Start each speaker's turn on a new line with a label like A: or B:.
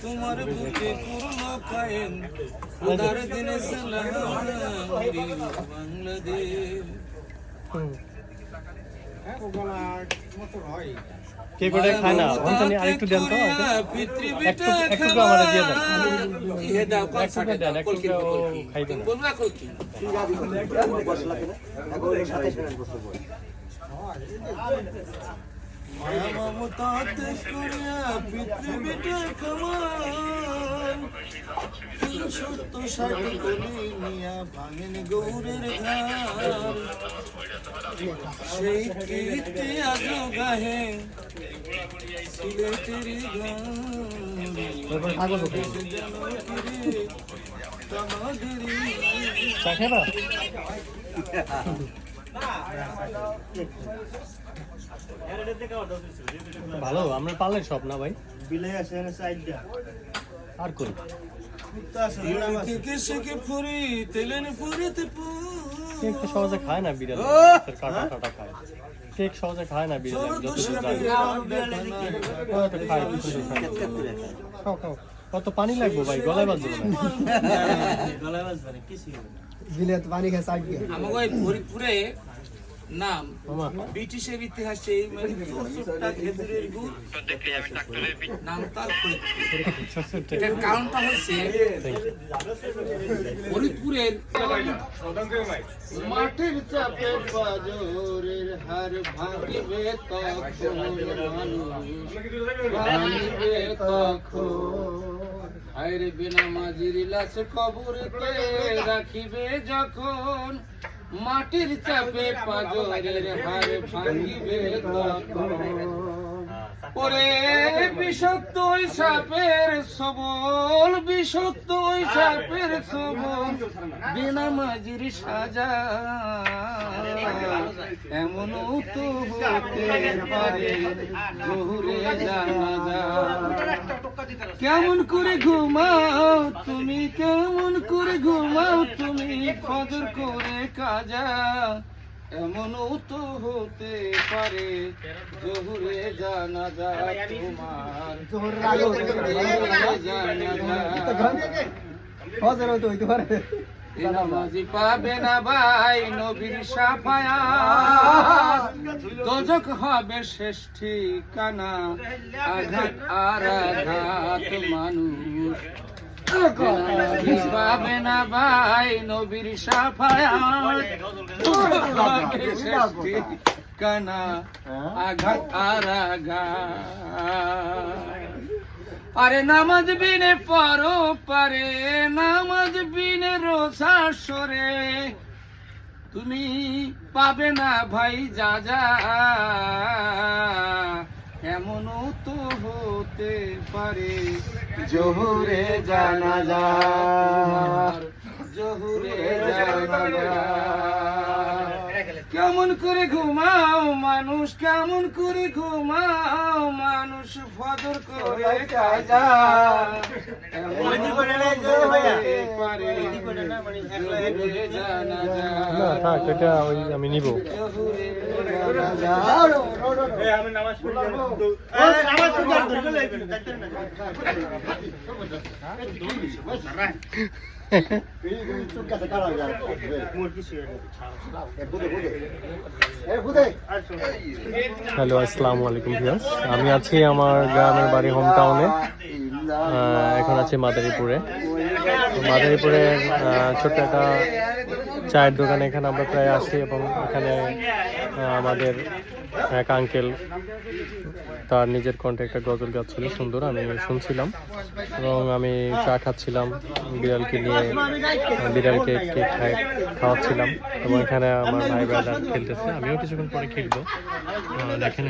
A: তোমার বুকে পুরনো কায়েম খোদার দিনে সালাম বাংলাদেশ।
B: কে করে খায় না ওখানে আরেকটু দেন তো একটু আমারে দিয়ে দেন
A: ইহে দাও
B: একটু দেন একটু খাইবে না
A: বলবা কল কি মায়া মমতা দেশ করিয়া পৃথিবীটা খামার 360 গলি নিয়া ভাঙেন গৌরের ঘর সেই কীর্তি আজো গাহে সিলেটের
B: ভালো আমরা পারলে সব না ভাই
C: বিলে আছে সাইডটা
B: আর কই
A: ফুরি তেলেন ফুরিতে
B: কেক তো সহজে খায় না বিড়াল কাটা কাটা খায় কেক সহজে খায় না বিড়াল খাও খাও কত পানি লাগবে ভাই গলায় বাজবে না
A: গলায় বাজবে না কিছু
C: বিলে তো পানি খায় সাইড দিয়ে
A: আমাকে ওই ফরিদপুরে নাম ব্রিটিশের ইতিহাসে মানে ছোট্ট খেজুরের গুড় নাম তার ফরিদপুর। এটার কারণটা হচ্ছে ফরিদপুরের মাঠের চাপে বাজরের হার ভাঙিবে তখন ভাঙিবে তখন আইরে বিনা মাঝির লাশ কবরেতে রাখিবে যখন মাটির চাপে পাজরের হার ভাঙিবে তখন ওরে বিষাক্ত ওই সাপের সবল বিষাক্ত ওই সাপের সবল বিনা মাঝির সাজা এমন তো হতে পারে ঘুরে জানা যা কেমন করে ঘুমাও তুমি কেমন করে ঘুমাও তুমি ফজর করে কাজা এমনও তো হতে পারে জহুরে জানা যায় তোমার জহুরে জানা যায় নামাজি পাবে না ভাই নবীর সাফায়াত দোজখ হবে শেষ ঠিকানা আঘাত আর আঘাত মানুষ পাবে না ভাই নবীর সাফায়াত শেষ ঠিকানা আঘাত আর আঘাত আরে নামাজ বিনে পরো পারে নামাজ বিনে রোজা সরে তুমি পাবে না ভাই যা যা এমনও তো হতে পারে জহুরে জানা যা জহুরে জানা যা কেমন করে ঘুমাও মানুষ কেমন করে ঘুমাও মানুষ ফজর করে কাজা
B: আমি নিব হ্যালো আসসালামু আলাইকুম ভিউয়ার্স আমি আছি আমার গ্রামের বাড়ি হোম টাউনে এখন আছি মাদারীপুরে ছোট্ট একটা চায়ের দোকানে এখানে আমরা প্রায় আসি এবং এখানে আমাদের এক আঙ্কেল তার নিজের কণ্ঠে একটা গজল গাচ্ছিল সুন্দর আমি শুনছিলাম এবং আমি চা খাচ্ছিলাম বিড়ালকে নিয়ে বিড়ালকে কেক খাওয়াচ্ছিলাম এবং এখানে আমার ভাই ব্রাদার খেলতেছে আমিও কিছুক্ষণ পরে খেলবো দেখেন